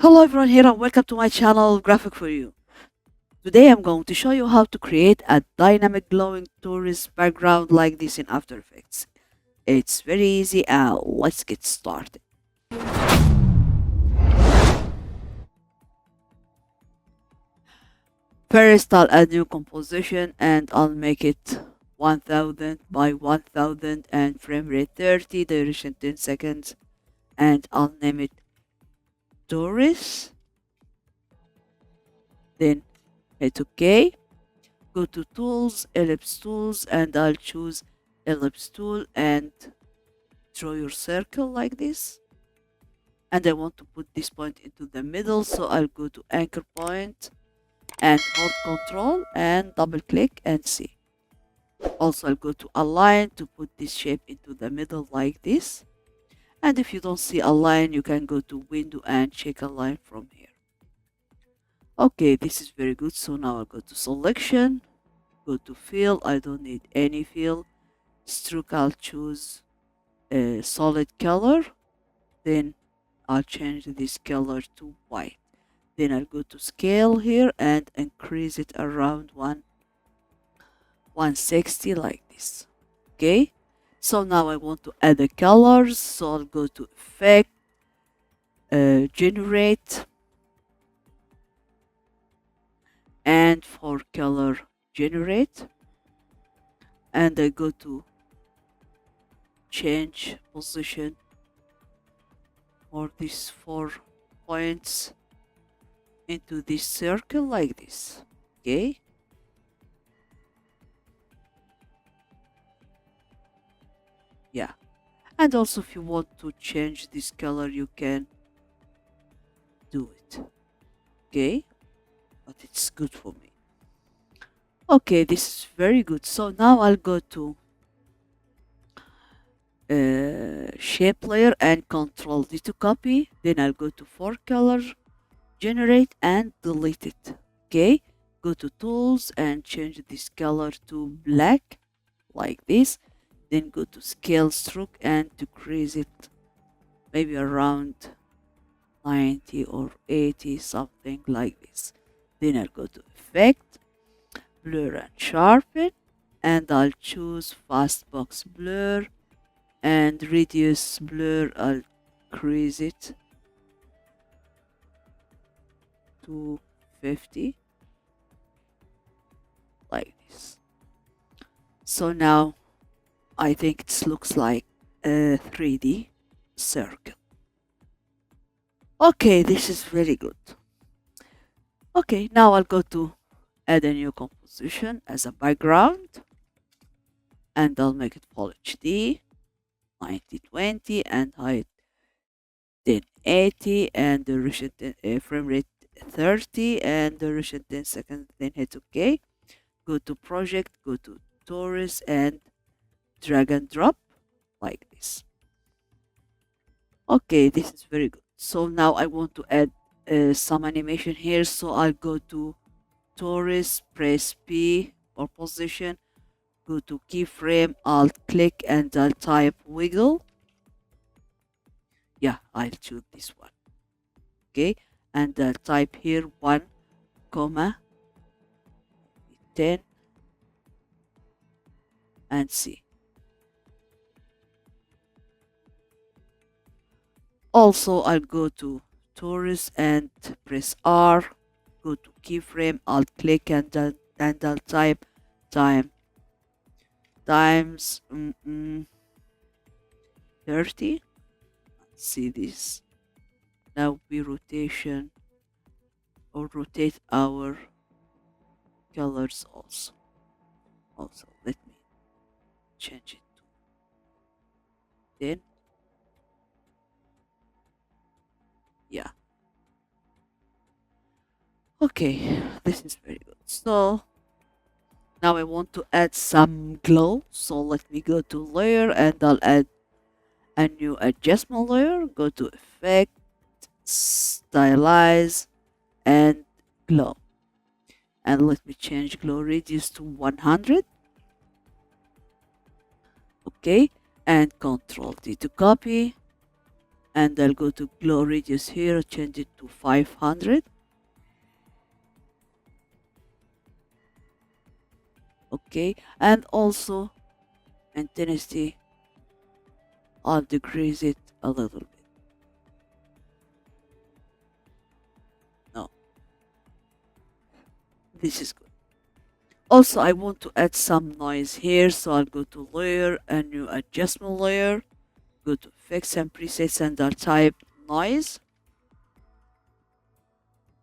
Hello everyone here and welcome to my channel Graphic for You. Today I'm going to show you how to create a dynamic glowing tourist background like this in After Effects. It's very easy and let's get started. First I'll add new composition and I'll make it 1000 by 1000 and frame rate 30, duration 10 seconds, and I'll name it Torus. Then hit OK. Go to tools, ellipse tools, and I'll choose ellipse tool and draw your circle like this. And I want to put this point into the middle, so I'll go to anchor point and hold control and double click and see. Also I'll go to align to put this shape into the middle like this. And if you don't see a line, you can go to window and check a line from here. Okay, this is very good. So now I'll go to selection, go to fill. I don't need any fill. Stroke, I'll choose a solid color. Then I'll change this color to white. Then I'll go to scale here and increase it around 160 like this. Okay, so now I want to add the colors, so I'll go to effect, generate, and for color generate, and I go to change position for these 4 points into this circle like this. Okay, yeah, and also if you want to change this color you can do it. Okay, but it's good for me. Okay, this is very good. So now I'll go to shape layer and control D to copy. Then I'll go to 4 color, generate and delete it. Okay, go to tools and change this color to black like this. Then go to scale stroke and decrease it maybe around 90 or 80, something like this. Then I'll go to effect, blur and sharpen, and I'll choose fast box blur and reduce blur. I'll increase it to 50 like this. So now I think it looks like a 3D circle. Okay, this is very good. Okay, now I'll go to add a new composition as a background and I'll make it full HD 9020 and height 1080 and duration frame rate 30 and duration 10 seconds. Then hit OK. Go to project, go to Torus and drag and drop like this. Okay, this is very good. So now I want to add some animation here, so I'll go to Torus, press P for position, go to keyframe, I'll click and I'll type wiggle. Yeah, I'll choose this one. Okay, and I'll type here 1 comma 10 and see. Also I'll go to Torus and press R, go to keyframe, I'll click and I'll type time times 30. See this. Now we rotation or rotate our colors also. Let me change it to 10. Yeah. Okay, this is very good. So now I want to add some glow. So let me go to layer and I'll add a new adjustment layer. Go to effect, stylize and glow. And let me change glow radius to 100. Okay, and Control D to copy and I'll go to glow radius here, change it to 500. Okay, and also intensity, I'll decrease it a little bit. No, this is good. Also, I want to add some noise here, so I'll go to layer, a new adjustment layer, go to effects and presets, and I'll type noise,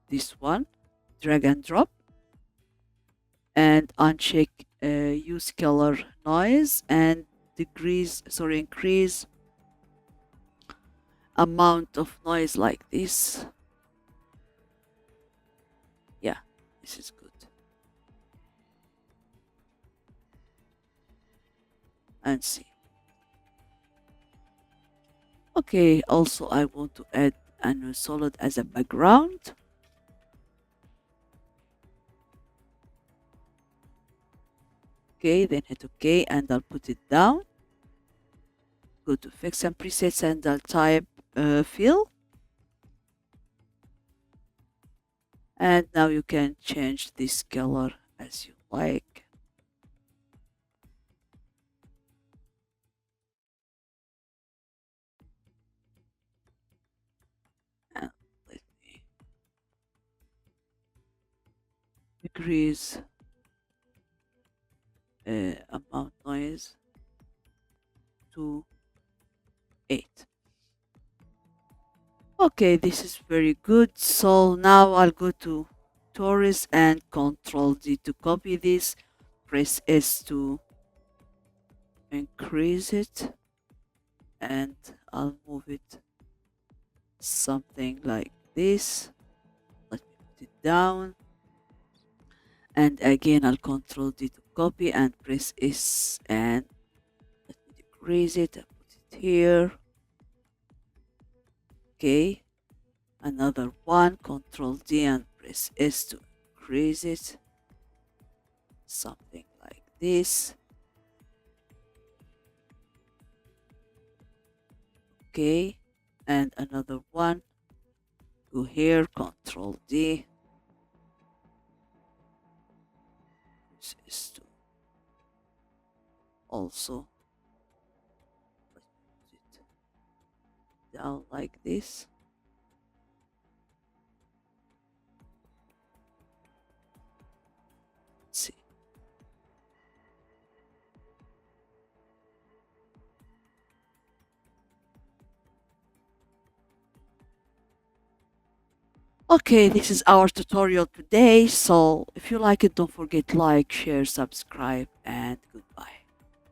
this one, drag and drop, and uncheck use color noise and increase amount of noise like this. Yeah, this is good. And see. Okay, also I want to add a new solid as a background. Okay, then hit OK and I'll put it down. Go to effects and presets and I'll type fill. And now you can change this color as you like. And let me decrease amount noise to 8. Okay, this is very good. So now I'll go to Torus and Control D to copy this. Press S to increase it. And I'll move it something like this. Let me put it down. And again, I'll Control D to copy and press S and let me decrease it and put it here. Okay, another one, Control D and press S to increase it. Something like this. Okay, and another one. Go here, Control D. This is to also put it down like this. Let's see. Okay, this is our tutorial today. So if you like it, don't forget like, share, subscribe, and goodbye.